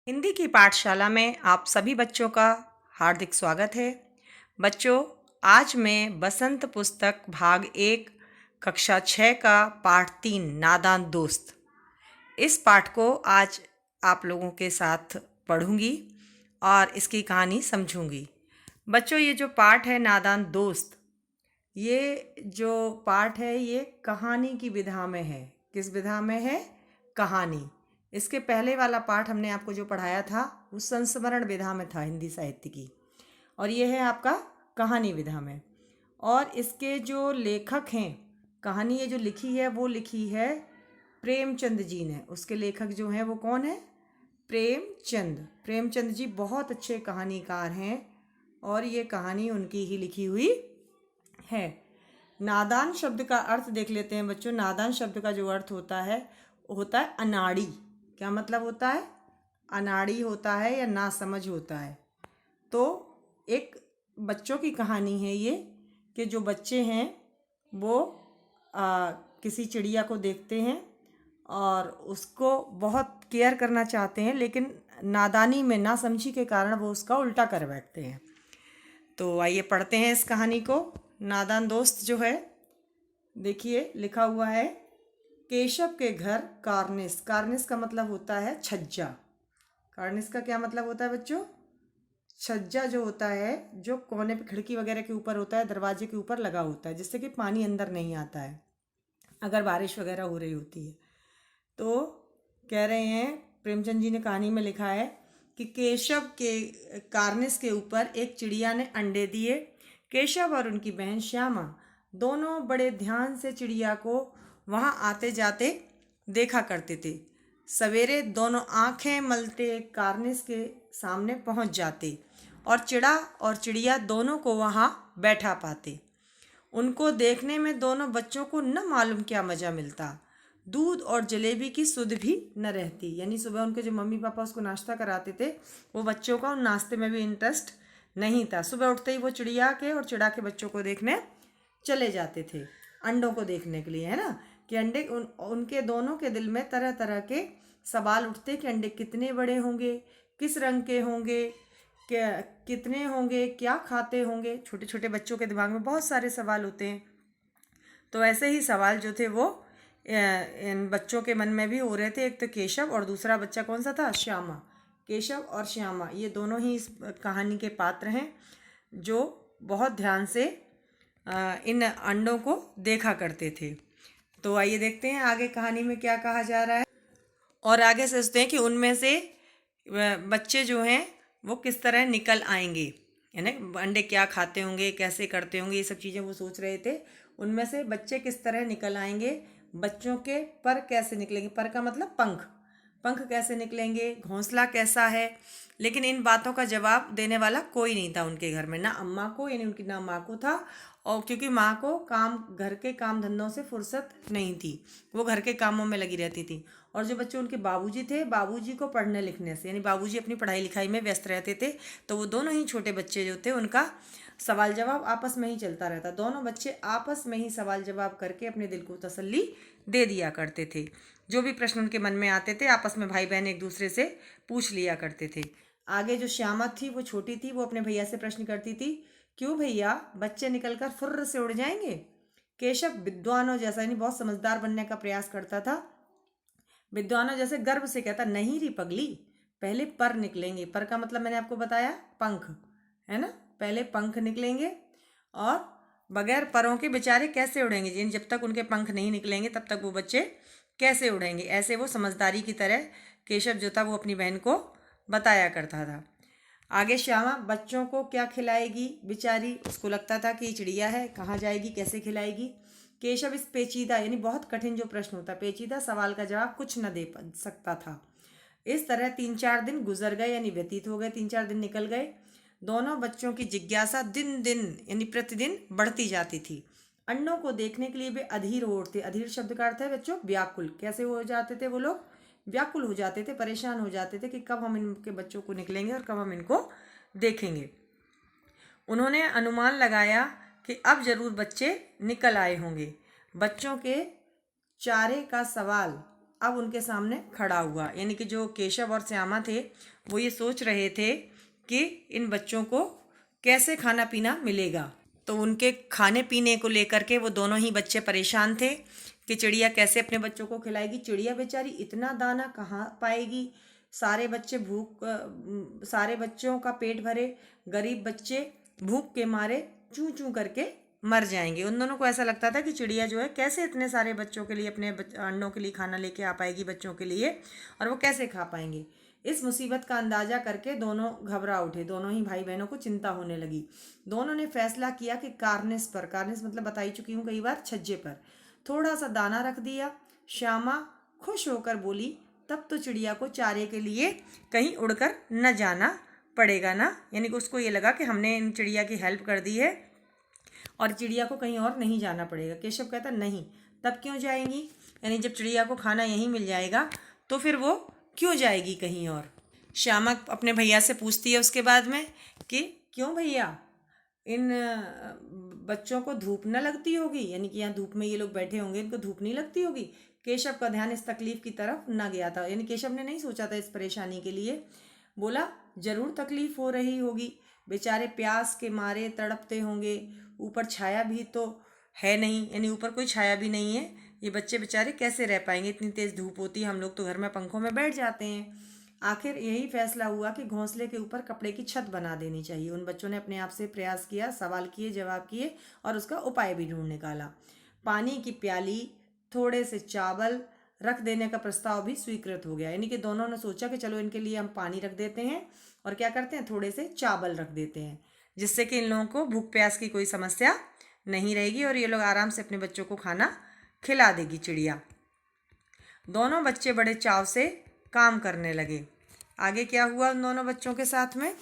हिंदी की पाठशाला में आप सभी बच्चों का हार्दिक स्वागत है। बच्चों, आज मैं बसंत पुस्तक भाग 1 कक्षा 6 का पाठ 3 नादान दोस्त, इस पाठ को आज आप लोगों के साथ पढ़ूंगी और इसकी कहानी समझूंगी। बच्चों, ये जो पाठ है नादान दोस्त, ये जो पाठ है ये कहानी की विधा में है। किस विधा में है? कहानी। इसके पहले वाला पाठ हमने आपको जो पढ़ाया था वो संस्मरण विधा में था, हिंदी साहित्य की, और ये है आपका कहानी विधा में। और इसके जो लेखक हैं, कहानी ये जो लिखी है वो लिखी है प्रेमचंद जी ने। उसके लेखक जो हैं वो कौन है? प्रेमचंद। प्रेमचंद जी बहुत अच्छे कहानीकार हैं और ये कहानी उनकी ही लिखी हुई है। नादान शब्द का अर्थ देख लेते हैं बच्चों। नादान शब्द का जो अर्थ होता है अनाड़ी। क्या मतलब होता है? अनाड़ी होता है या नासमझ होता है। तो एक बच्चों की कहानी है ये कि जो बच्चे हैं वो किसी चिड़िया को देखते हैं और उसको बहुत केयर करना चाहते हैं, लेकिन नादानी में, नासमझी के कारण वो उसका उल्टा कर बैठते हैं। तो आइए पढ़ते हैं इस कहानी को। नादान दोस्त जो है, देखिए लिखा हुआ है, केशव के घर कार्निस। कार्निस का मतलब होता है छज्जा। कार्निस का क्या मतलब होता है बच्चों? छज्जा जो होता है, जो कोने पे खिड़की वगैरह के ऊपर होता है, दरवाजे के ऊपर लगा होता है, जिससे कि पानी अंदर नहीं आता है अगर बारिश वगैरह हो रही होती है। तो कह रहे हैं, प्रेमचंद जी ने कहानी में लिखा है कि केशव के कार्निस के ऊपर एक चिड़िया ने अंडे दिए। केशव और उनकी बहन श्यामा दोनों बड़े ध्यान से चिड़िया को वहाँ आते जाते देखा करते थे। सवेरे दोनों आंखें मलते कार्निस के सामने पहुँच जाते और चिड़ा और चिड़िया दोनों को वहाँ बैठा पाते। उनको देखने में दोनों बच्चों को न मालूम क्या मज़ा मिलता। दूध और जलेबी की सुध भी न रहती। यानी सुबह उनके जो मम्मी पापा उसको नाश्ता कराते थे, वो बच्चों का उन नाश्ते में भी इंटरेस्ट नहीं था। सुबह उठते ही वो चिड़िया के और चिड़ा के बच्चों को देखने चले जाते थे, अंडों को देखने के लिए, है ना। कि अंडे उनके दोनों के दिल में तरह तरह के सवाल उठते कि अंडे कितने बड़े होंगे, किस रंग के होंगे, क्या कितने होंगे, क्या खाते होंगे। छोटे छोटे बच्चों के दिमाग में बहुत सारे सवाल होते हैं। तो ऐसे ही सवाल जो थे वो इन बच्चों के मन में भी हो रहे थे। एक तो केशव और दूसरा बच्चा कौन सा था? श्यामा। केशव और श्यामा ये दोनों ही इस कहानी के पात्र हैं जो बहुत ध्यान से इन अंडों को देखा करते थे। तो आइए देखते हैं आगे कहानी में क्या कहा जा रहा है, और आगे सोचते हैं कि उनमें से बच्चे जो हैं वो किस तरह निकल आएंगे, यानी अंडे क्या खाते होंगे, कैसे करते होंगे, ये सब चीज़ें वो सोच रहे थे। उनमें से बच्चे किस तरह निकल आएंगे, बच्चों के पर कैसे निकलेंगे, पर का मतलब पंख, पंख कैसे निकलेंगे, घोंसला कैसा है। लेकिन इन बातों का जवाब देने वाला कोई नहीं था उनके घर में, ना अम्मा को, यानी उनकी ना माँ को था, और क्योंकि माँ को घर के काम धंधों से फुर्सत नहीं थी, वो घर के कामों में लगी रहती थी। और जो बच्चे उनके बाबूजी थे, बाबूजी को पढ़ने लिखने से, यानी बाबूजी अपनी पढ़ाई लिखाई में व्यस्त रहते थे, तो वो दोनों ही छोटे बच्चे जो थे उनका सवाल जवाब आपस में ही चलता रहता। दोनों बच्चे आपस में ही सवाल जवाब करके अपने दिल को तसल्ली दे दिया करते थे। जो भी प्रश्न उनके मन में आते थे आपस में भाई बहन एक दूसरे से पूछ लिया करते थे। आगे जो श्यामा थी वो छोटी थी, वो अपने भैया से प्रश्न करती थी, क्यों भैया, बच्चे निकलकर फुर्र से उड़ जाएंगे? केशव विद्वानों जैसा, यानी बहुत समझदार बनने का प्रयास करता था, विद्वानों जैसे गर्व से कहता, नहीं री पगली, पहले पर निकलेंगे। पर का मतलब मैंने आपको बताया, पंख, है ना। पहले पंख निकलेंगे और बगैर परों के बेचारे कैसे उड़ेंगे, यानी जब तक उनके पंख नहीं निकलेंगे तब तक वो बच्चे कैसे उड़ेंगे। ऐसे वो समझदारी की तरह केशव जो था वो अपनी बहन को बताया करता था। आगे श्यामा बच्चों को क्या खिलाएगी, बेचारी उसको लगता था कि चिड़िया है, कहाँ जाएगी, कैसे खिलाएगी। केशव इस पेचीदा, यानी बहुत कठिन जो प्रश्न होता, पेचीदा सवाल का जवाब कुछ न दे सकता था। इस तरह 3-4 दिन गुजर गए, यानी व्यतीत हो गए, 3-4 दिन निकल गए। दोनों बच्चों की जिज्ञासा दिन दिन यानी प्रतिदिन बढ़ती जाती थी। अंडों को देखने के लिए वे अधीर हो उठते। अधीर शब्द का अर्थ है बच्चों व्याकुल। कैसे हो जाते थे वो लोग? व्याकुल हो जाते थे, परेशान हो जाते थे कि कब हम इनके बच्चों को निकलेंगे और कब हम इनको देखेंगे। उन्होंने अनुमान लगाया कि अब जरूर बच्चे निकल आए होंगे। बच्चों के चारे का सवाल अब उनके सामने खड़ा हुआ, यानी कि जो केशव और श्यामा थे वो ये सोच रहे थे कि इन बच्चों को कैसे खाना पीना मिलेगा। तो उनके खाने पीने को लेकर के वो दोनों ही बच्चे परेशान थे कि चिड़िया कैसे अपने बच्चों को खिलाएगी। चिड़िया बेचारी इतना दाना कहाँ पाएगी, सारे बच्चे सारे बच्चों का पेट भरे, गरीब बच्चे भूख के मारे चूं चूं करके मर जाएंगे। उन दोनों को ऐसा लगता था कि चिड़िया जो है कैसे इतने सारे बच्चों के लिए, अपने अंडों के लिए खाना लेके आ पाएगी बच्चों के लिए, और वो कैसे खा पाएंगे। इस मुसीबत का अंदाजा करके दोनों घबरा उठे। दोनों ही भाई बहनों को चिंता होने लगी। दोनों ने फैसला किया कि कार्निस मतलब बता ही चुकी हूँ कई बार, छज्जे पर थोड़ा सा दाना रख दिया। श्यामा खुश होकर बोली, तब तो चिड़िया को चारे के लिए कहीं उड़कर न जाना पड़ेगा ना। यानी कि उसको ये लगा कि हमने इन चिड़िया की हेल्प कर दी है और चिड़िया को कहीं और नहीं जाना पड़ेगा। केशव कहता, नहीं, तब क्यों जाएंगी, यानी जब चिड़िया को खाना यहीं मिल जाएगा तो फिर वो क्यों जाएगी कहीं और। श्यामा अपने भैया से पूछती है उसके बाद में कि क्यों भैया, इन बच्चों को धूप न लगती होगी, यानी कि यहाँ धूप में ये लोग बैठे होंगे, इनको धूप नहीं लगती होगी। केशव का ध्यान इस तकलीफ की तरफ न गया था, यानी केशव ने नहीं सोचा था इस परेशानी के लिए। बोला, जरूर तकलीफ हो रही होगी, बेचारे प्यास के मारे तड़पते होंगे, ऊपर छाया भी तो है नहीं, यानी ऊपर कोई छाया भी नहीं है, ये बच्चे बेचारे कैसे रह पाएंगे, इतनी तेज़ धूप होती है, हम लोग तो घर में पंखों में बैठ जाते हैं। आखिर यही फैसला हुआ कि घोंसले के ऊपर कपड़े की छत बना देनी चाहिए। उन बच्चों ने अपने आप से प्रयास किया, सवाल किए, जवाब किए और उसका उपाय भी ढूंढ निकाला। पानी की प्याली, थोड़े से चावल रख देने का प्रस्ताव भी स्वीकृत हो गया। यानी कि दोनों ने सोचा कि चलो इनके लिए हम पानी रख देते हैं और क्या करते हैं, थोड़े से चावल रख देते हैं, जिससे कि इन लोगों को भूख प्यास की कोई समस्या नहीं रहेगी और ये लोग आराम से अपने बच्चों को खाना खिला देगी चिड़िया। दोनों बच्चे बड़े चाव से काम करने लगे। आगे क्या हुआ उन दोनों बच्चों के साथ में,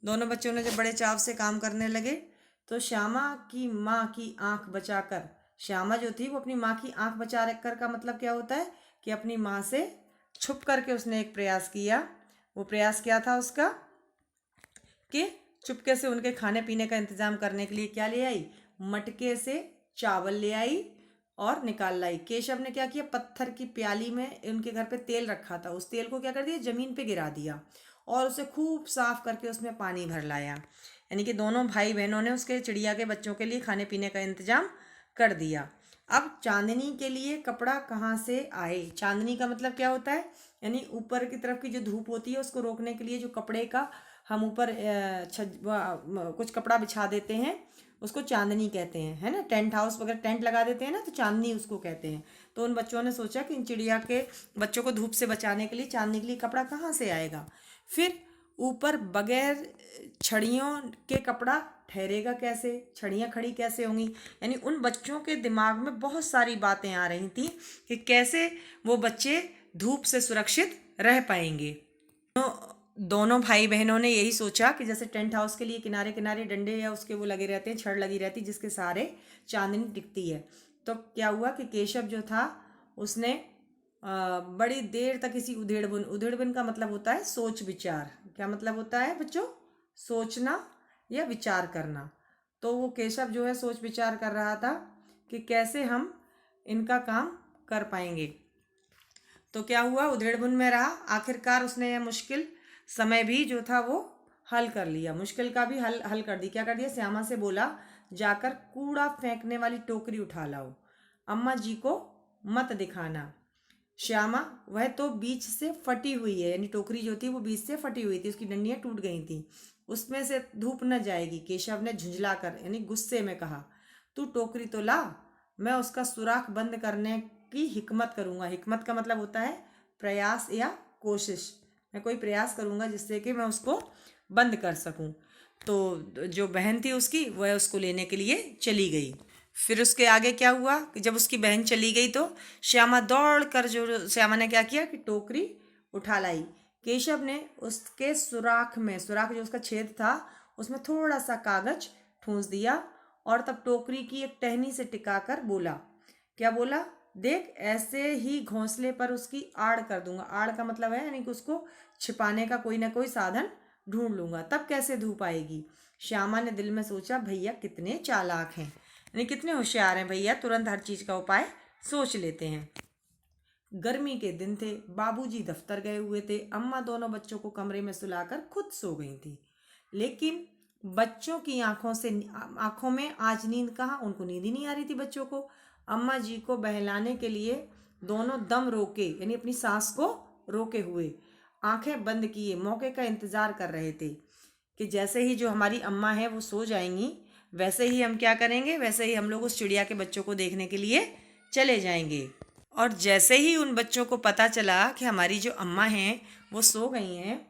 दोनों बच्चों ने जब बड़े चाव से काम करने लगे तो श्यामा की माँ की आंख बचाकर, श्यामा जो थी वो अपनी माँ की आंख बचा रखकर का मतलब क्या होता है कि अपनी माँ से छुप करके उसने एक प्रयास किया। वो प्रयास क्या था उसका कि चुपके से उनके खाने पीने का इंतजाम करने के लिए क्या ले आई, मटके से चावल ले आई और निकाल लाई। केशव ने क्या किया, पत्थर की प्याली में उनके घर पे तेल रखा था, उस तेल को क्या कर दिया, जमीन पे गिरा दिया और उसे खूब साफ करके उसमें पानी भर लाया। यानी कि दोनों भाई बहनों ने उसके चिड़िया के बच्चों के लिए खाने पीने का इंतजाम कर दिया। अब चांदनी के लिए कपड़ा कहाँ से आए। चांदनी का मतलब क्या होता है, यानी ऊपर की तरफ की जो धूप होती है उसको रोकने के लिए जो कपड़े का हम ऊपर कुछ कपड़ा बिछा देते हैं उसको चांदनी कहते हैं, है ना। टेंट हाउस वगैरह टेंट लगा देते हैं ना, तो चांदनी उसको कहते हैं। तो उन बच्चों ने सोचा कि इन चिड़िया के बच्चों को धूप से बचाने के लिए चांदनी के लिए कपड़ा कहाँ से आएगा। फिर ऊपर बगैर छड़ियों के कपड़ा ठहरेगा कैसे, छड़ियाँ खड़ी कैसे होंगी। यानी उन बच्चों के दिमाग में बहुत सारी बातें आ रही थी कि कैसे वो बच्चे धूप से सुरक्षित रह पाएंगे। दोनों भाई बहनों ने यही सोचा कि जैसे टेंट हाउस के लिए किनारे किनारे डंडे या उसके वो लगे रहते हैं, छड़ लगी रहती जिसके सहारे चांदनी टिकती है। तो क्या हुआ कि केशव जो था उसने बड़ी देर तक इसी उधेड़बुन का मतलब होता है सोच विचार। क्या मतलब होता है बच्चों, सोचना या विचार करना। तो वो केशव जो है सोच विचार कर रहा था कि कैसे हम इनका काम कर पाएंगे। तो क्या हुआ, उधेड़बुन में रहा। आखिरकार उसने यह मुश्किल समय भी जो था वो हल कर लिया, मुश्किल का भी हल कर दी। क्या कर दिया, श्यामा से बोला, जाकर कूड़ा फेंकने वाली टोकरी उठा लाओ, अम्मा जी को मत दिखाना। श्यामा वह तो बीच से फटी हुई है, यानी टोकरी जो थी वो बीच से फटी हुई थी, उसकी डंडियां टूट गई थी, उसमें से धूप न जाएगी। केशव ने झुंझला कर यानी गुस्से में कहा, तू टोकरी तो ला, मैं उसका सुराख बंद करने की हिकमत करूंगा। हिकमत का मतलब होता है प्रयास या कोशिश। मैं कोई प्रयास करूंगा जिससे कि मैं उसको बंद कर सकूं। तो जो बहन थी उसकी, वह उसको लेने के लिए चली गई। फिर उसके आगे क्या हुआ कि जब उसकी बहन चली गई तो श्यामा दौड़ कर, जो श्यामा ने क्या किया कि टोकरी उठा लाई। केशव ने उसके सुराख जो उसका छेद था उसमें थोड़ा सा कागज ठूंस दिया और तब टोकरी की एक टहनी से टिकाकर बोला। क्या बोला, देख ऐसे ही घोंसले पर उसकी आड़ कर दूंगा। आड़ का मतलब है यानी कि उसको छिपाने का कोई ना कोई साधन ढूंढ लूंगा, तब कैसे धूप आएगी। श्यामा ने दिल में सोचा, भैया कितने चालाक हैं, यानी कितने होशियार हैं भैया, तुरंत हर चीज का उपाय सोच लेते हैं। गर्मी के दिन थे, बाबूजी दफ्तर गए हुए थे, अम्मा दोनों बच्चों को कमरे में सुलाकर खुद सो गई थी। लेकिन बच्चों की आंखों में आज नींद कहाँ, उनको नींद ही नहीं आ रही थी बच्चों को। अम्मा जी को बहलाने के लिए दोनों दम रोके, यानी अपनी सांस को रोके हुए आंखें बंद किए मौके का इंतजार कर रहे थे कि जैसे ही जो हमारी अम्मा है वो सो जाएंगी, वैसे ही हम क्या करेंगे, वैसे ही हम लोग उस चिड़िया के बच्चों को देखने के लिए चले जाएंगे। और जैसे ही उन बच्चों को पता चला कि हमारी जो अम्मा हैं वो सो गई हैं,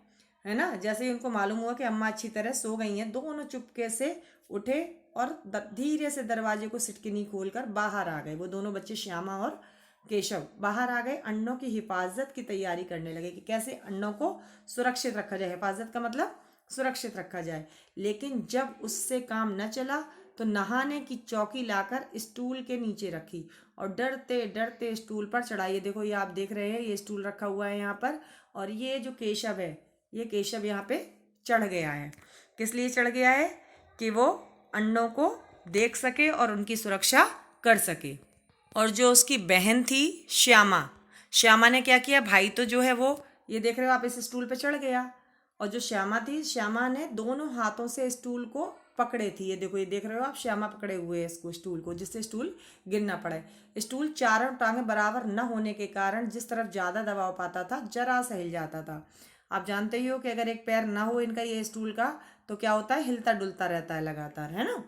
है ना, जैसे ही उनको मालूम हुआ कि अम्मा अच्छी तरह सो गई हैं, दोनों चुपके से उठे और धीरे से दरवाजे को सिटकिनी खोलकर बाहर आ गए। वो दोनों बच्चे श्यामा और केशव बाहर आ गए। अंडों की हिफाजत की तैयारी करने लगे कि कैसे अंडों को सुरक्षित रखा जाए। हिफाजत का मतलब सुरक्षित रखा जाए। लेकिन जब उससे काम न चला तो नहाने की चौकी लाकर स्टूल के नीचे रखी और डरते डरते स्टूल पर चढ़ाई। ये देखो, ये आप देख रहे हैं, ये स्टूल रखा हुआ है यहाँ पर, और ये जो केशव है, ये केशव यहाँ पे चढ़ गया है। किस लिए चढ़ गया है? कि वो अंडों को देख सके और उनकी सुरक्षा कर सके। और जो उसकी बहन थी श्यामा, श्यामा ने क्या किया, भाई तो जो है वो, ये देख रहे हो आप, इस स्टूल पे चढ़ गया, और जो श्यामा थी, श्यामा ने दोनों हाथों से स्टूल को पकड़े थी। ये देखो, ये देख रहे हो आप, श्यामा पकड़े हुए हैं इसको, स्टूल को, जिससे स्टूल गिर ना पड़े। स्टूल चारों टांगें बराबर न होने के कारण जिस तरफ ज़्यादा दबाव पाता था जरा सा हिल जाता था। आप जानते ही हो कि अगर एक पैर ना हो इनका, ये स्टूल का, तो क्या होता है, हिलता डुलता रहता है लगातार, है ना।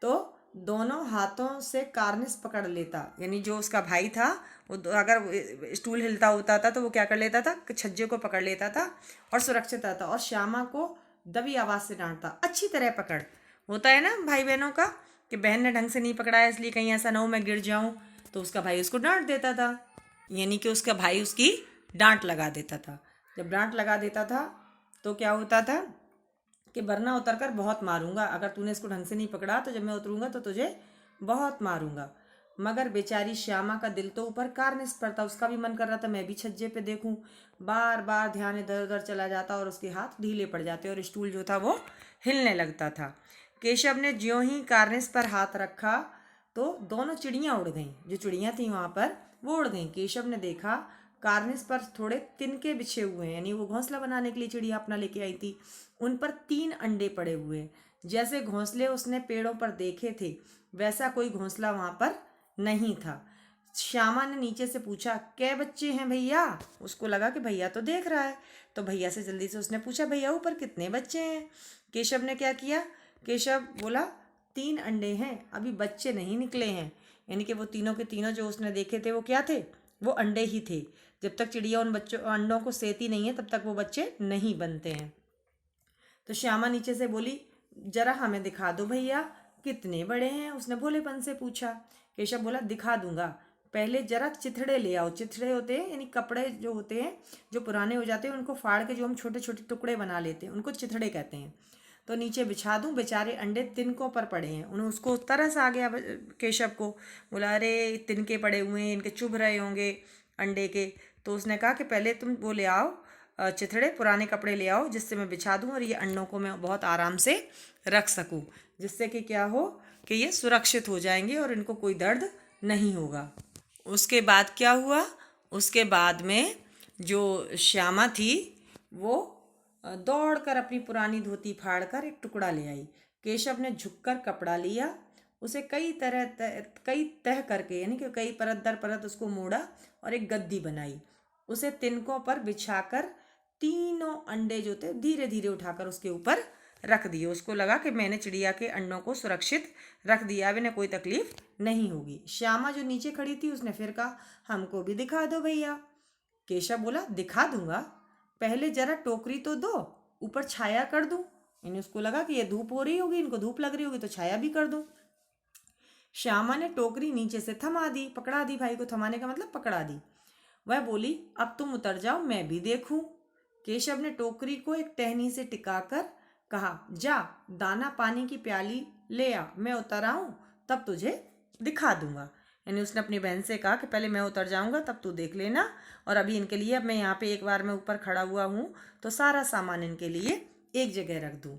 तो दोनों हाथों से कार्निस पकड़ लेता, यानी जो उसका भाई था वो अगर स्टूल हिलता होता था तो वो क्या कर लेता था, छज्जे को पकड़ लेता था और सुरक्षित रहता। और श्यामा को दबी आवाज़ से डांटता, अच्छी तरह पकड़। होता है ना भाई बहनों का कि बहन ने ढंग से नहीं पकड़ाया इसलिए कहीं ऐसा ना हो मैं गिर जाऊं, तो उसका भाई उसको डांट देता था, यानी कि उसका भाई उसकी डांट लगा देता था। जब डांट लगा देता था तो क्या होता था कि वरना उतर कर बहुत मारूंगा, अगर तूने इसको ढंग से नहीं पकड़ा तो जब मैं उतरूंगा तो तुझे बहुत मारूंगा। मगर बेचारी श्यामा का दिल तो ऊपर कार्निस पर था, उसका भी मन कर रहा था मैं भी छज्जे पे देखूं। बार बार ध्यान इधर उधर चला जाता और उसके हाथ ढीले पड़ जाते और स्टूल जो था वो हिलने लगता था। केशव ने ज्यों ही कार्निस पर हाथ रखा तो दोनों चिड़ियाँ उड़ गईं, जो चिड़ियाँ थीं वहाँ पर वो उड़ गईं। केशव ने देखा कार्निस पर थोड़े तिनके बिछे हुए हैं, यानी वो घोंसला बनाने के लिए चिड़िया अपना लेके आई थी। उन पर 3 अंडे पड़े हुए हैं। जैसे घोंसले उसने पेड़ों पर देखे थे वैसा कोई घोंसला वहाँ पर नहीं था। श्यामा ने नीचे से पूछा, कै बच्चे हैं भैया? उसको लगा कि भैया तो देख रहा है, तो भैया से जल्दी से उसने पूछा, भैया ऊपर कितने बच्चे हैं? केशव ने क्या किया, केशव बोला 3 अंडे हैं, अभी बच्चे नहीं निकले हैं। यानी कि वो तीनों के तीनों जो उसने देखे थे वो क्या थे, वो अंडे ही थे। जब तक चिड़िया उन बच्चों अंडों को सेती नहीं है तब तक वो बच्चे नहीं बनते हैं। तो श्यामा नीचे से बोली, जरा हमें दिखा दो भैया कितने बड़े हैं? उसने भोलेपन से पूछा। केशव बोला, दिखा दूंगा, पहले जरा चिथड़े ले आओ। चिथड़े होते हैं यानी कपड़े जो होते हैं जो पुराने हो जाते हैं उनको फाड़ के जो हम छोटे छोटे टुकड़े बना लेते हैं उनको चिथड़े कहते हैं। तो नीचे बिछा दूं, बेचारे अंडे तिनकों पर पड़े हैं। उन्हें उसको तरस आ गया केशव को, बोला अरे तिनके पड़े हुए हैं, इनके चुभ रहे होंगे अंडे के। तो उसने कहा कि पहले तुम वो ले आओ, चिथड़े पुराने कपड़े ले आओ जिससे मैं बिछा दूं और ये अंडों को मैं बहुत आराम से रख सकूं, जिससे कि क्या हो कि ये सुरक्षित हो जाएंगे और इनको कोई दर्द नहीं होगा। उसके बाद क्या हुआ, उसके बाद में जो श्यामा थी वो दौड़कर अपनी पुरानी धोती फाड़कर एक टुकड़ा ले आई। केशव ने झुककर कपड़ा लिया, उसे कई तह करके, यानी कि कई परत दर परत उसको मोड़ा और एक गद्दी बनाई। उसे तिनकों पर बिछाकर तीनों अंडे जो थे धीरे धीरे उठाकर उसके ऊपर रख दिए। उसको लगा कि मैंने चिड़िया के अंडों को सुरक्षित रख दिया, अब इन्हें कोई तकलीफ नहीं होगी। श्यामा जो नीचे खड़ी थी उसने फिर कहा, हमको भी दिखा दो भैया। केशव बोला, दिखा दूंगा, पहले जरा टोकरी तो दो, ऊपर छाया कर दूं। यानी उसको लगा कि ये धूप हो रही होगी, इनको धूप लग रही होगी तो छाया भी कर दूं। श्यामा ने टोकरी नीचे से थमा दी, पकड़ा दी, भाई को थमाने का मतलब पकड़ा दी। वह बोली, अब तुम उतर जाओ, मैं भी देखूं। केशव ने टोकरी को एक टहनी से टिकाकर कहा, जा दाना पानी की प्याली ले आ, मैं उतर आऊं तब तुझे दिखा दूंगा। यानी उसने अपनी बहन से कहा कि पहले मैं उतर जाऊंगा तब तू देख लेना, और अभी इनके लिए, अब मैं यहाँ पे एक बार मैं ऊपर खड़ा हुआ हूँ तो सारा सामान इनके लिए एक जगह रख दूँ।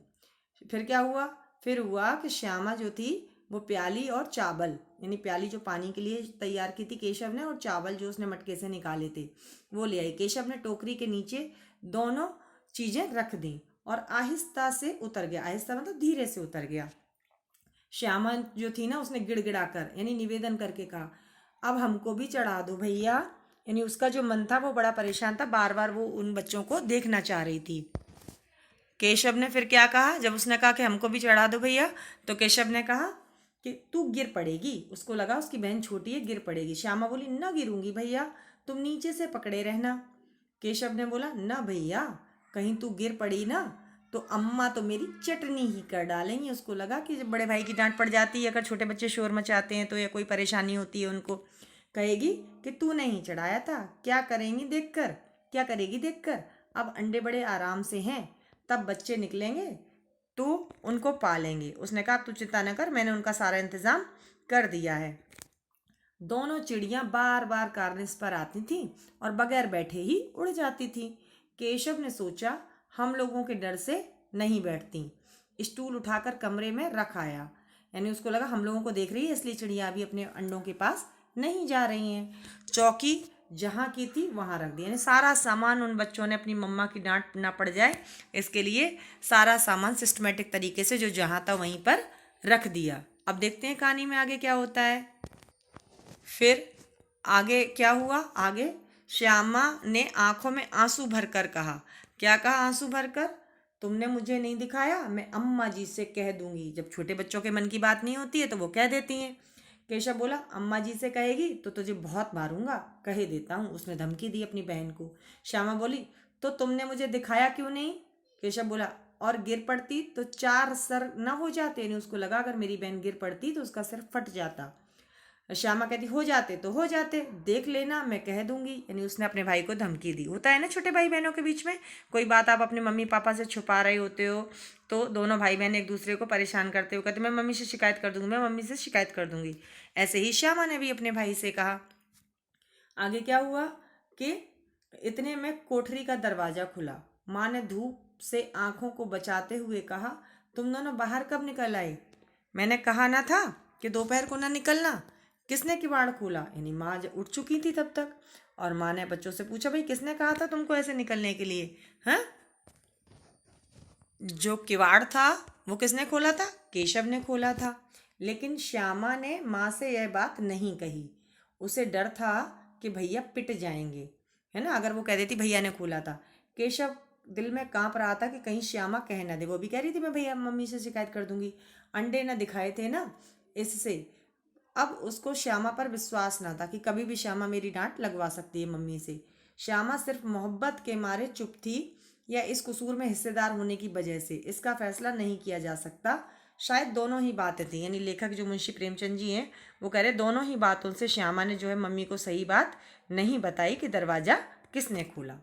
फिर क्या हुआ, फिर हुआ कि श्यामा जो थी वो प्याली और चावल, यानी प्याली जो पानी के लिए तैयार की थी केशव ने, और चावल जो उसने मटके से निकाले थे वो ले आई। केशव ने टोकरी के नीचे दोनों चीजें रख दी और आहिस्ता से उतर गया। आहिस्ता मतलब धीरे से उतर गया। श्यामा जो थी ना, उसने गिड़गिड़ाकर यानी निवेदन करके कहा, अब हमको भी चढ़ा दो भैया। यानी उसका जो मन था वो बड़ा परेशान था, बार बार वो उन बच्चों को देखना चाह रही थी। केशव ने फिर क्या कहा, जब उसने कहा कि हमको भी चढ़ा दो भैया, तो केशव ने कहा कि तू गिर पड़ेगी। उसको लगा उसकी बहन छोटी है, गिर पड़ेगी। श्यामा बोली, न गिरूंगी भैया, तुम नीचे से पकड़े रहना। केशव ने बोला, न भैया, कहीं तू गिर पड़ी ना तो अम्मा तो मेरी चटनी ही कर डालेंगी। उसको लगा कि जब बड़े भाई की डांट पड़ जाती है, अगर छोटे बच्चे शोर मचाते हैं तो, या कोई परेशानी होती है उनको, कहेगी कि तू नहीं चढ़ाया था, क्या करेंगी देखकर, क्या करेगी देखकर। अब अंडे बड़े आराम से हैं, तब बच्चे निकलेंगे तो उनको पालेंगे। उसने कहा, तू चिंता न कर, मैंने उनका सारा इंतजाम कर दिया है। दोनों चिड़ियां बार बार कार्निस पर आती थीं और बगैर बैठे ही उड़ जाती थीं। केशव ने सोचा, हम लोगों के डर से नहीं बैठती। स्टूल उठाकर कमरे में रख आया। यानी उसको लगा हम लोगों को देख रही है, इसलिए चिड़िया अभी अपने अंडों के पास नहीं जा रही हैं। चौकी जहाँ की थी वहाँ रख दी। यानी सारा सामान उन बच्चों ने, अपनी मम्मा की डांट ना पड़ जाए इसके लिए, सारा सामान सिस्टमेटिक तरीके से जो जहाँ था वहीं पर रख दिया। अब देखते हैं कहानी में आगे क्या होता है। फिर आगे क्या हुआ। आगे श्यामा ने आंखों में आंसू भरकर कहा, क्या कहा आंसू भरकर, तुमने मुझे नहीं दिखाया, मैं अम्मा जी से कह दूंगी। जब छोटे बच्चों के मन की बात नहीं होती है तो वो कह देती हैं। केशव बोला, अम्मा जी से कहेगी तो तुझे बहुत मारूंगा, कहे देता हूँ। उसने धमकी दी अपनी बहन को। श्यामा बोली, तो तुमने मुझे दिखाया क्यों नहीं। केशव बोला, और गिर पड़ती तो 4 सर न हो जाते। यानी उसको लगा अगर मेरी बहन गिर पड़ती तो उसका सिर फट जाता। श्यामा कहती, हो जाते तो हो जाते, देख लेना, मैं कह दूंगी। यानी उसने अपने भाई को धमकी दी। होता है ना छोटे भाई बहनों के बीच में, कोई बात आप अपने मम्मी पापा से छुपा रहे होते हो तो दोनों भाई बहन एक दूसरे को परेशान करते हो, कहते मैं मम्मी से शिकायत कर दूंगी, मैं मम्मी से शिकायत कर दूंगी। ऐसे ही श्यामा ने भी अपने भाई से कहा। आगे क्या हुआ कि इतने में कोठरी का दरवाजा खुला। माँ ने धूप से आंखों को बचाते हुए कहा, तुम दोनों बाहर कब निकल आए। मैंने कहा ना था कि दोपहर को ना निकलना। किसने किवाड़ खोला। यानी माँ उठ चुकी थी तब तक, और माँ ने बच्चों से पूछा, भाई किसने कहा था तुमको ऐसे निकलने के लिए। हाँ, जो किवाड़ था वो किसने खोला था, केशव ने खोला था। लेकिन श्यामा ने माँ से यह बात नहीं कही। उसे डर था कि भैया पिट जाएंगे, है ना, अगर वो कह देती भैया ने खोला था। केशव दिल में कांप रहा था कि कहीं श्यामा कह ना दे। वो भी कह रही थी मैं भैया मम्मी से शिकायत कर दूंगी, अंडे ना दिखाए थे ना इससे। अब उसको श्यामा पर विश्वास ना था कि कभी भी श्यामा मेरी डांट लगवा सकती है मम्मी से। श्यामा सिर्फ मोहब्बत के मारे चुप थी, या इस कसूर में हिस्सेदार होने की वजह से। इसका फैसला नहीं किया जा सकता। शायद दोनों ही बातें थी। यानी लेखक जो मुंशी प्रेमचंद जी हैं वो कह रहे दोनों ही बातों से श्यामा ने जो है मम्मी को सही बात नहीं बताई कि दरवाज़ा किसने खोला।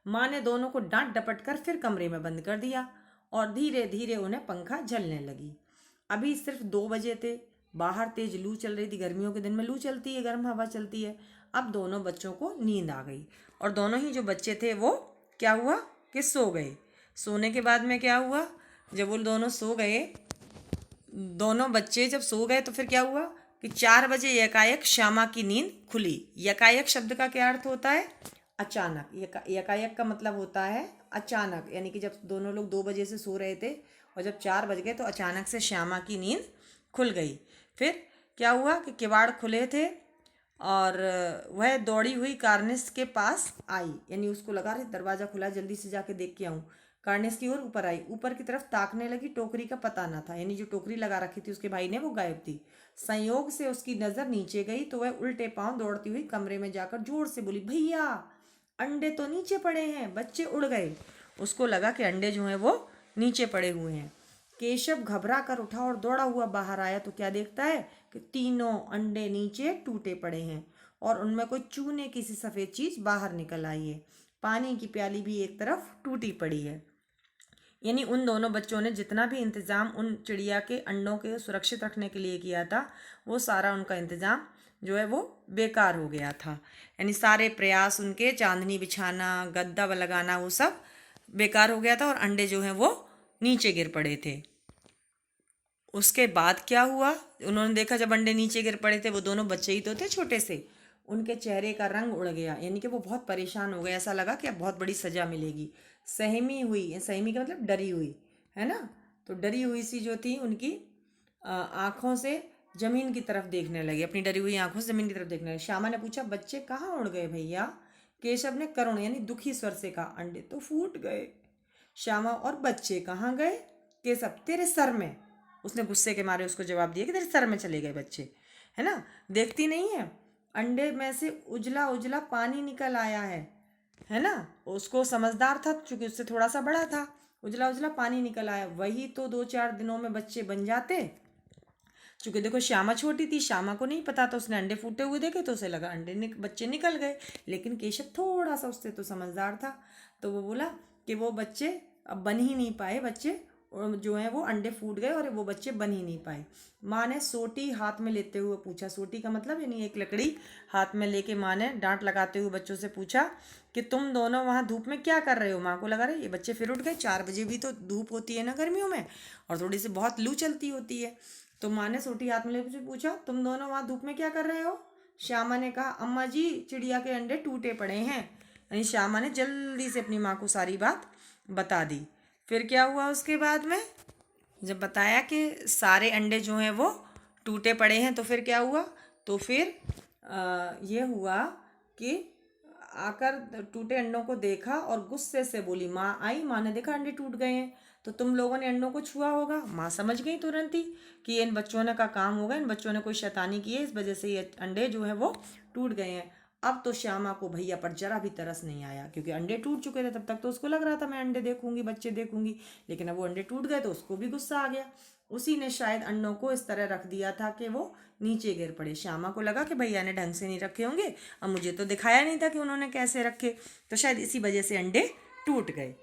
माँ ने दोनों को डांट डपट कर फिर कमरे में बंद कर दिया और धीरे धीरे उन्हें पंखा झलने लगी। अभी सिर्फ 2 बजे थे। बाहर तेज लू चल रही थी। गर्मियों के दिन में लू चलती है, गर्म हवा चलती है। अब दोनों बच्चों को नींद आ गई और दोनों ही जो बच्चे थे वो क्या हुआ कि सो गए। सोने के बाद में क्या हुआ, जब वो दोनों सो गए, दोनों बच्चे जब सो गए तो फिर क्या हुआ कि 4 बजे यकायक श्यामा की नींद खुली। यकायक शब्द का क्या अर्थ होता है, अचानक। यकायक का मतलब होता है अचानक। यानी कि जब दोनों लोग 2 बजे से सो रहे थे और जब 4 बज गए तो अचानक से श्यामा की नींद खुल गई। फिर क्या हुआ कि किवाड़ खुले थे और वह दौड़ी हुई कार्निस के पास आई। यानी उसको लगा रहे दरवाज़ा खुला, जल्दी से जाके देख के आऊँ। कार्निस की ओर ऊपर आई, ऊपर की तरफ ताकने लगी। टोकरी का पता ना था। यानी जो टोकरी लगा रखी थी उसके भाई ने वो गायब थी। संयोग से उसकी नज़र नीचे गई तो वह उल्टे पांव दौड़ती हुई कमरे में जाकर जोर से बोली, भैया अंडे तो नीचे पड़े हैं। बच्चे उड़ गए। उसको लगा कि अंडे जो हैं वो नीचे पड़े हुए हैं। केशव घबरा कर उठा और दौड़ा हुआ बाहर आया तो क्या देखता है कि तीनों अंडे नीचे टूटे पड़े हैं और उनमें कोई चूने की सी सफ़ेद चीज़ बाहर निकल आई है। पानी की प्याली भी एक तरफ टूटी पड़ी है। यानी उन दोनों बच्चों ने जितना भी इंतज़ाम उन चिड़िया के अंडों के सुरक्षित रखने के लिए किया था, वो सारा उनका इंतज़ाम जो है वो बेकार हो गया था। यानी सारे प्रयास उनके, चांदनी बिछाना, गद्दा लगाना, वो सब बेकार हो गया था और अंडे जो हैं वो नीचे गिर पड़े थे। उसके बाद क्या हुआ, उन्होंने देखा जब अंडे नीचे गिर पड़े थे, वो दोनों बच्चे ही तो थे छोटे से, उनके चेहरे का रंग उड़ गया, यानी कि वो बहुत परेशान हो गए। ऐसा लगा कि अब बहुत बड़ी सजा मिलेगी। सहमी हुई, सहमी का मतलब डरी हुई, है ना। तो डरी हुई सी जो थी उनकी आंखों से जमीन की तरफ देखने लगी, अपनी डरी हुई आंखों से जमीन की तरफ देखने लगी। श्यामा ने पूछा, बच्चे कहाँ उड़ गए भैया? केशव ने करुण यानी दुखी स्वर से कहा, अंडे तो फूट गए। श्यामा, और बच्चे कहाँ गए? केशव, तेरे सर में। उसने गुस्से के मारे उसको जवाब दिया कि तेरे सर में चले गए बच्चे, है ना। देखती नहीं है, अंडे में से उजला उजला पानी निकल आया है ना। उसको समझदार था क्योंकि उससे थोड़ा सा बड़ा था। उजला उजला पानी निकल आया, वही तो 2-4 दिनों में बच्चे बन जाते। चूंकि देखो श्यामा छोटी थी, श्यामा को नहीं पता था, उसने अंडे फूटे हुए देखे तो उसे लगा बच्चे निकल गए। लेकिन केशव थोड़ा सा उससे तो समझदार था, तो वो बोला कि वो बच्चे अब बन ही नहीं पाए, बच्चे और जो है वो अंडे फूट गए और वो बच्चे बन ही नहीं पाए। माँ ने सोटी हाथ में लेते हुए पूछा, सोटी का मतलब यानी एक लकड़ी हाथ में लेके माँ ने डांट लगाते हुए बच्चों से पूछा कि तुम दोनों वहाँ धूप में क्या कर रहे हो? माँ को लगा रहे ये बच्चे फिर उठ गए, 4 बजे भी तो धूप होती है ना गर्मियों में, और थोड़ी सी बहुत लू चलती होती है। तो माँ ने सोटी हाथ में लेके पूछा, तुम दोनों वहाँ धूप में क्या कर रहे हो? श्यामा ने कहा, अम्मा जी चिड़िया के अंडे टूटे पड़े हैं। यानी श्यामा ने जल्दी से अपनी माँ को सारी बात बता दी। फिर क्या हुआ उसके बाद में, जब बताया कि सारे अंडे जो हैं वो टूटे पड़े हैं, तो फिर क्या हुआ? तो फिर ये हुआ कि आकर टूटे अंडों को देखा और गुस्से से बोली, माँ आई, माँ ने देखा अंडे टूट गए हैं, तो तुम लोगों ने अंडों को छुआ होगा। माँ समझ गई तुरंत ही कि इन बच्चों ने का काम होगा, इन बच्चों ने कोई शैतानी की है, इस वजह से ये अंडे जो है वो टूट गए हैं। अब तो श्यामा को भैया पर जरा भी तरस नहीं आया, क्योंकि अंडे टूट चुके थे। तब तक तो उसको लग रहा था मैं अंडे देखूंगी, बच्चे देखूंगी, लेकिन अब वो अंडे टूट गए तो उसको भी गुस्सा आ गया। उसी ने शायद अंडों को इस तरह रख दिया था कि वो नीचे गिर पड़े। श्यामा को लगा कि भैया ने ढंग से नहीं रखे होंगे, अब मुझे तो दिखाया नहीं था कि उन्होंने कैसे रखे, तो शायद इसी वजह से अंडे टूट गए।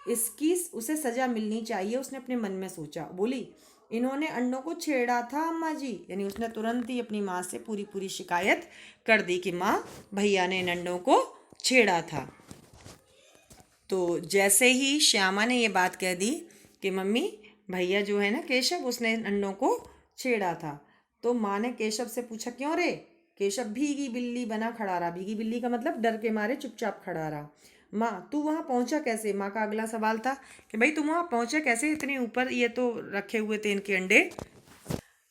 इसकी उसे सजा मिलनी चाहिए, उसने अपने मन में सोचा। बोली, इन्होंने अंडों को छेड़ा था अम्मा जी। यानी उसने तुरंत ही अपनी माँ से पूरी पूरी शिकायत कर दी कि माँ, भैया ने इन अंडों को छेड़ा था। तो जैसे ही श्यामा ने ये बात कह दी कि मम्मी, भैया जो है ना केशव, उसने इन अंडों को छेड़ा था, तो माँ ने केशव से पूछा, क्यों रे? केशव भीगी बिल्ली बना खड़ा रहा। भीगी बिल्ली का मतलब डर के मारे चुपचाप खड़ा रहा। माँ, तू वहाँ पहुँचा कैसे? माँ का अगला सवाल था कि भाई तुम वहाँ पहुँचा कैसे, इतने ऊपर ये तो रखे हुए थे इनके अंडे।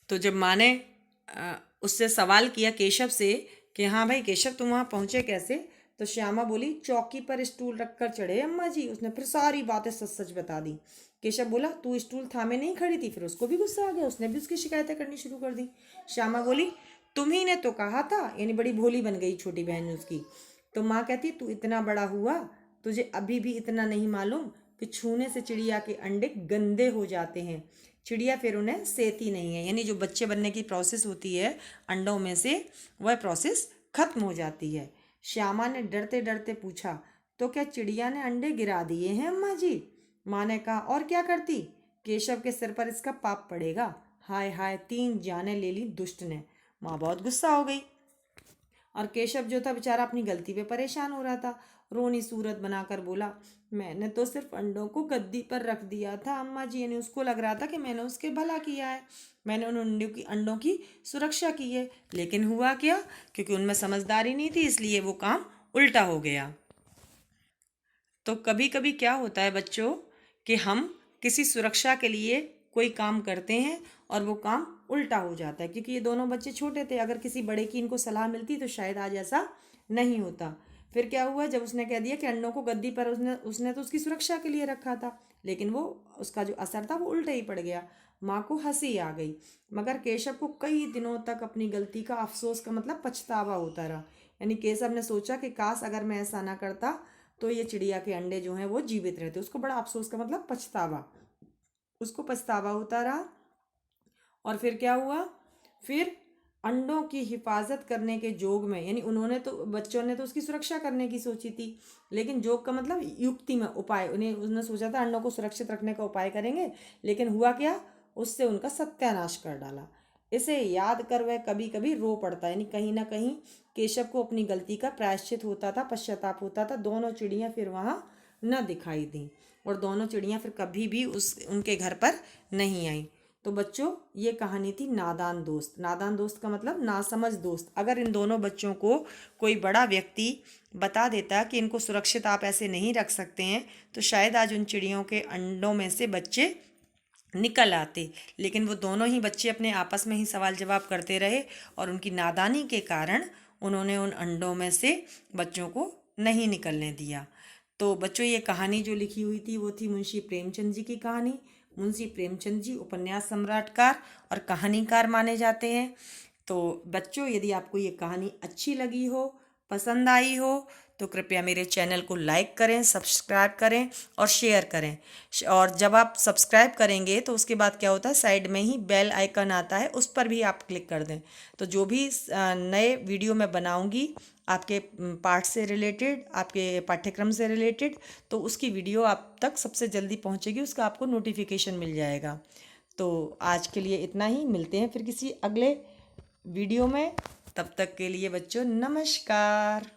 तो जब माँ ने उससे सवाल किया केशव से कि हाँ भाई केशव तुम वहाँ पहुँचे कैसे, तो श्यामा बोली, चौकी पर स्टूल रखकर चढ़े अम्मा जी। उसने फिर सारी बातें सच सच बता दी। केशव बोला, तू स्टूल थामे नहीं खड़ी थी? फिर उसको भी गुस्सा आ गया, उसने भी उसकी शिकायतें करनी शुरू कर दी। श्यामा बोली, तुम्ही ने तो कहा था, यानी बड़ी भोली बन गई छोटी बहन उसकी। तो माँ कहती, तू इतना बड़ा हुआ, तुझे अभी भी इतना नहीं मालूम कि छूने से चिड़िया के अंडे गंदे हो जाते हैं, चिड़िया फिर उन्हें सेती नहीं है। यानी जो बच्चे बनने की प्रोसेस होती है अंडों में से, वह प्रोसेस खत्म हो जाती है। श्यामा ने डरते डरते पूछा, तो क्या चिड़िया ने अंडे गिरा दिए हैं अम्मा जी? माँ ने कहा, और क्या करती? केशव के सिर पर इसका पाप पड़ेगा। हाय हाय, 3 जाने ले ली दुष्ट ने। माँ बहुत गुस्सा हो गई, और केशव जो था बेचारा अपनी गलती पे परेशान हो रहा था। रोनी सूरत बनाकर बोला, मैंने तो सिर्फ अंडों को गद्दी पर रख दिया था अम्मा जी। यानी उसको लग रहा था कि मैंने उसके भला किया है, मैंने उन अंडों की सुरक्षा की है। लेकिन हुआ क्या, क्योंकि उनमें समझदारी नहीं थी, इसलिए वो काम उल्टा हो गया। तो कभी कभी क्या होता है बच्चों कि हम किसी सुरक्षा के लिए कोई काम करते हैं और वो काम उल्टा हो जाता है। क्योंकि ये दोनों बच्चे छोटे थे, अगर किसी बड़े की इनको सलाह मिलती तो शायद आज ऐसा नहीं होता। फिर क्या हुआ, जब उसने कह दिया कि अंडों को गद्दी पर, उसने तो उसकी सुरक्षा के लिए रखा था, लेकिन वो उसका जो असर था वो उल्टा ही पड़ गया। माँ को हंसी आ गई, मगर केशव को कई दिनों तक अपनी गलती का अफसोस का मतलब पछतावा होता रहा। यानी केशव ने सोचा कि काश अगर मैं ऐसा ना करता तो ये चिड़िया के अंडे जो हैं वो जीवित रहते। उसको बड़ा अफसोस का मतलब पछतावा, उसको पछतावा होता रहा। और फिर क्या हुआ, फिर अंडों की हिफाजत करने के जोग में, यानी उन्होंने तो, बच्चों ने तो उसकी सुरक्षा करने की सोची थी, लेकिन जोग का मतलब युक्ति में उपाय, उन्होंने सोचा था अंडों को सुरक्षित रखने का उपाय करेंगे, लेकिन हुआ क्या, उससे उनका सत्यानाश कर डाला। इसे याद कर वह कभी कभी रो पड़ता। यानी कहीं ना कहीं केशव को अपनी गलती का प्रायश्चित होता था, पश्चाताप होता था। दोनों चिड़ियाँ फिर वहाँ न दिखाई दी, और दोनों चिड़ियाँ फिर कभी भी उनके घर पर नहीं आई। तो बच्चों ये कहानी थी नादान दोस्त। नादान दोस्त का मतलब नासमझ दोस्त। अगर इन दोनों बच्चों को कोई बड़ा व्यक्ति बता देता कि इनको सुरक्षित आप ऐसे नहीं रख सकते हैं, तो शायद आज उन चिड़ियों के अंडों में से बच्चे निकल आते। लेकिन वो दोनों ही बच्चे अपने आपस में ही सवाल जवाब करते रहे और उनकी नादानी के कारण उन्होंने उन अंडों में से बच्चों को नहीं निकलने दिया। तो बच्चों ये कहानी जो लिखी हुई थी वो थी मुंशी प्रेमचंद जी की कहानी। मुंशी प्रेमचंद जी उपन्यास सम्राटकार और कहानीकार माने जाते हैं। तो बच्चों यदि आपको ये कहानी अच्छी लगी हो, पसंद आई हो, तो कृपया मेरे चैनल को लाइक करें, सब्सक्राइब करें और शेयर करें। और जब आप सब्सक्राइब करेंगे तो उसके बाद क्या होता है, साइड में ही बेल आइकन आता है, उस पर भी आप क्लिक कर दें। तो जो भी नए वीडियो मैं बनाऊंगी आपके पाठ से रिलेटेड, आपके पाठ्यक्रम से रिलेटेड, तो उसकी वीडियो आप तक सबसे जल्दी पहुंचेगी, उसका आपको नोटिफिकेशन मिल जाएगा। तो आज के लिए इतना ही, मिलते हैं फिर किसी अगले वीडियो में। तब तक के लिए बच्चों नमस्कार।